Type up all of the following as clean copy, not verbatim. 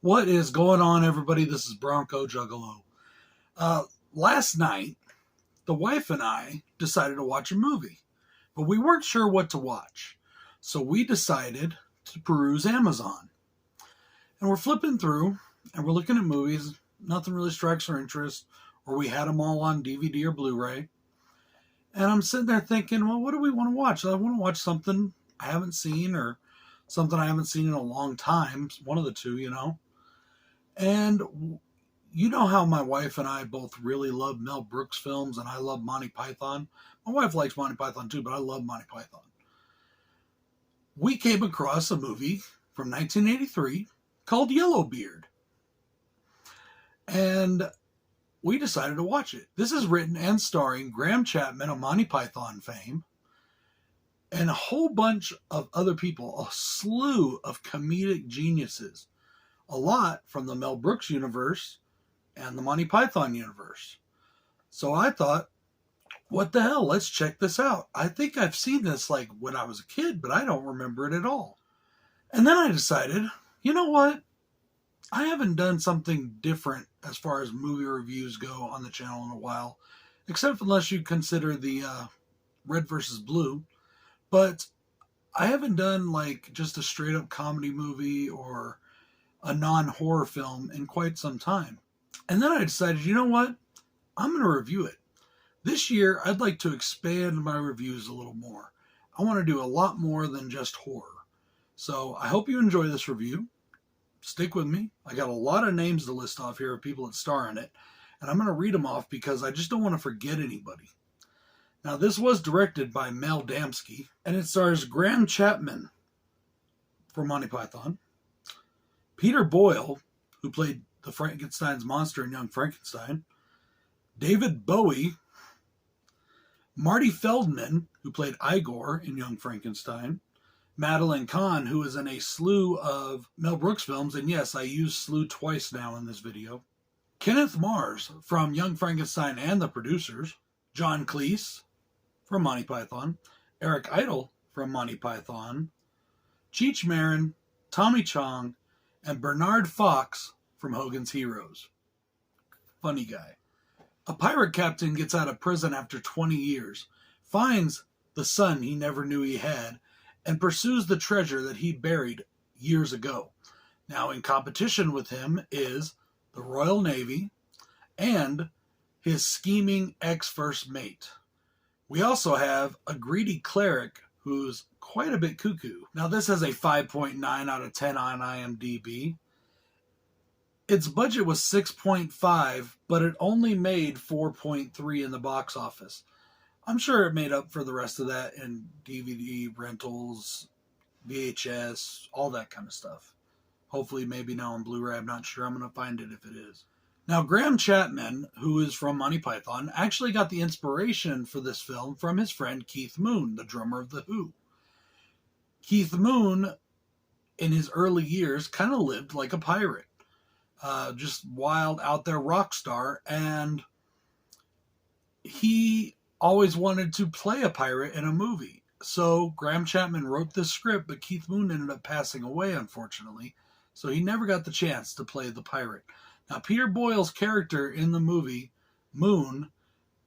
What is going on, everybody? This is BroncoJuggalo. Last night, the wife and I decided to watch a movie, but we weren't sure what to watch. So we decided to peruse Amazon. And we're flipping through, and we're looking at movies. Nothing really strikes our interest, or we had them all on DVD or Blu-ray. And I'm sitting there thinking, well, what do we want to watch? I want to watch something I haven't seen, or something I haven't seen in a long time. One of the two, you know. And you know how my wife and I both really love Mel Brooks films, and I love Monty Python. My wife likes Monty Python too, but I love Monty Python. We came across a movie from 1983 called Yellowbeard. And we decided to watch it. This is written and starring Graham Chapman of Monty Python fame, and a whole bunch of other people, a slew of comedic geniuses. A lot from the Mel Brooks universe and the Monty Python universe. So I thought, what the hell, let's check this out. I think I've seen this like when I was a kid, but I don't remember it at all. And then I decided, you know what? I haven't done something different as far as movie reviews go on the channel in a while, except unless you consider the Red versus Blue. But I haven't done like just a straight up comedy movie or a non-horror film in quite some time. And then I decided, you know what? I'm going to review it. This year, I'd like to expand my reviews a little more. I want to do a lot more than just horror. So I hope you enjoy this review. Stick with me. I got a lot of names to list off here of people that star in it. And I'm going to read them off because I just don't want to forget anybody. Now, this was directed by Mel Damsky, and it stars Graham Chapman from Monty Python, Peter Boyle, who played the Frankenstein's monster in Young Frankenstein, David Bowie, Marty Feldman, who played Igor in Young Frankenstein, Madeline Kahn, who is in a slew of Mel Brooks films, and yes, I use slew twice now in this video, Kenneth Mars from Young Frankenstein and The Producers, John Cleese from Monty Python, Eric Idle from Monty Python, Cheech Marin, Tommy Chong, and Bernard Fox from Hogan's Heroes. Funny guy. A pirate captain gets out of prison after 20 years, finds the son he never knew he had, and pursues the treasure that he buried years ago. Now in competition with him is the Royal Navy and his scheming ex-first mate. We also have a greedy cleric who's quite a bit cuckoo. Now this has a 5.9 out of 10 on IMDb. Its budget was 6.5, but it only made 4.3 in the box office. I'm sure it made up for the rest of that in DVD rentals, VHS, all that kind of stuff. Hopefully maybe now on Blu-ray. I'm not sure. I'm going to find it if it is. Now, Graham Chapman, who is from Monty Python, actually got the inspiration for this film from his friend Keith Moon, the drummer of The Who. Keith Moon, in his early years, kind of lived like a pirate. Just wild, out there rock star. And he always wanted to play a pirate in a movie. So Graham Chapman wrote this script, but Keith Moon ended up passing away, unfortunately. So he never got the chance to play the pirate. Now, Peter Boyle's character in the movie, Moon,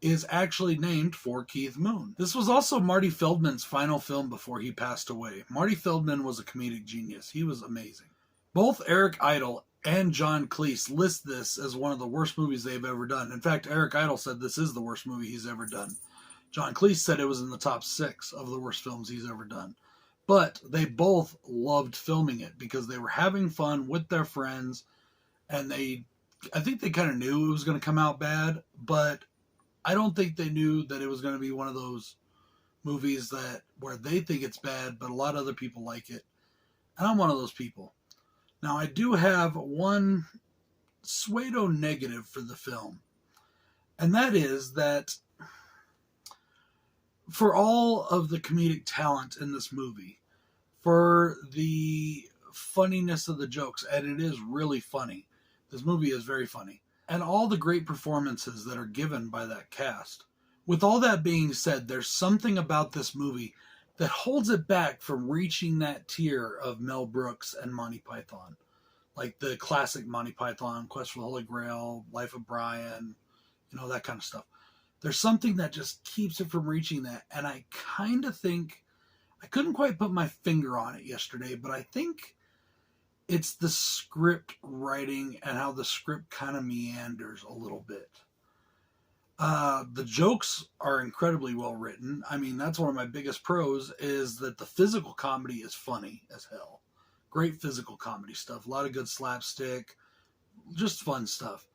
is actually named for Keith Moon. This was also Marty Feldman's final film before he passed away. Marty Feldman was a comedic genius. He was amazing. Both Eric Idle and John Cleese list this as one of the worst movies they've ever done. In fact, Eric Idle said this is the worst movie he's ever done. John Cleese said it was in the top 6 of the worst films he's ever done. But they both loved filming it because they were having fun with their friends, and I think they kind of knew it was going to come out bad, but I don't think they knew that it was going to be one of those movies where they think it's bad, but a lot of other people like it. And I'm one of those people. Now, I do have one pseudo negative for the film, and that is that for all of the comedic talent in this movie, for the funniness of the jokes, and it is really funny. This movie is very funny. And all the great performances that are given by that cast. With all that being said, there's something about this movie that holds it back from reaching that tier of Mel Brooks and Monty Python. like the classic Monty Python, Quest for the Holy Grail, Life of Brian, that kind of stuff. There's something that just keeps it from reaching that. And I kind of think, I couldn't quite put my finger on it yesterday, but I think it's the script writing and how the script kind of meanders a little bit. The jokes are incredibly well written. I mean, that's one of my biggest pros, is that the physical comedy is funny as hell. Great physical comedy stuff. A lot of good slapstick. Just fun stuff.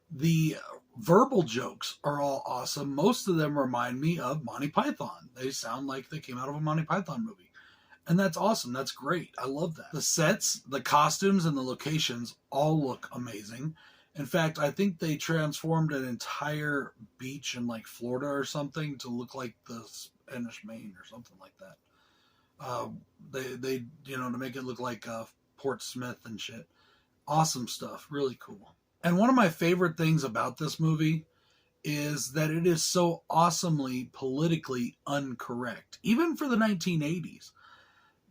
The verbal jokes are all awesome. Most of them remind me of Monty Python. They sound like they came out of a Monty Python movie. And that's awesome. That's great. I love that. The sets, the costumes, and the locations all look amazing. In fact, I think they transformed an entire beach in like Florida or something to look like the Spanish Main or something like that. They to make it look like Port Smith and shit. Awesome stuff. Really cool. And one of my favorite things about this movie is that it is so awesomely politically incorrect. Even for the 1980s.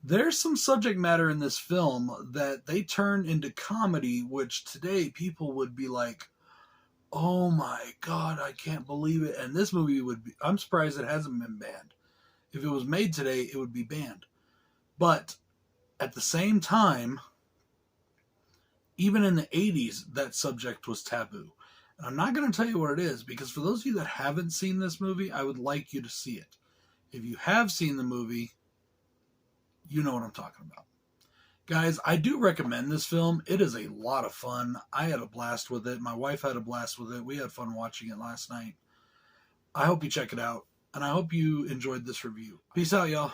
There's some subject matter in this film that they turn into comedy, which today people would be like, oh my God, I can't believe it. And this movie would be, I'm surprised it hasn't been banned. If it was made today, it would be banned. But at the same time, even in the 80s, that subject was taboo. And I'm not going to tell you what it is, because for those of you that haven't seen this movie, I would like you to see it. If you have seen the movie, you know what I'm talking about. Guys, I do recommend this film. It is a lot of fun. I had a blast with it. My wife had a blast with it. We had fun watching it last night. I hope you check it out, and I hope you enjoyed this review. Peace out, y'all.